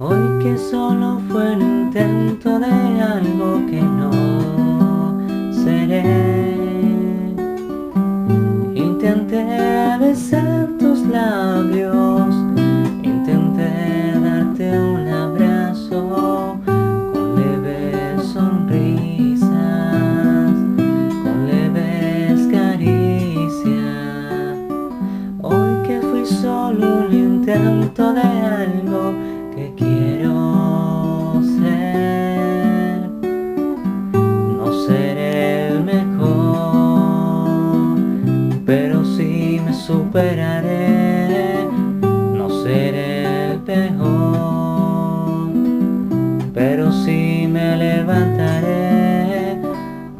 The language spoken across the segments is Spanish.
Hoy que solo fue el intento de algo que no seré. Intenté besar tus labios, intenté darte un abrazo con leves sonrisas, con leves caricias. Hoy que fui solo un intento de algo que quiero ser, no seré el mejor, pero sí me superaré. No seré el peor, pero sí me levantaré.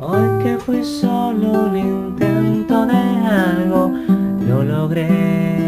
Hoy que fui solo un intento de algo, lo logré.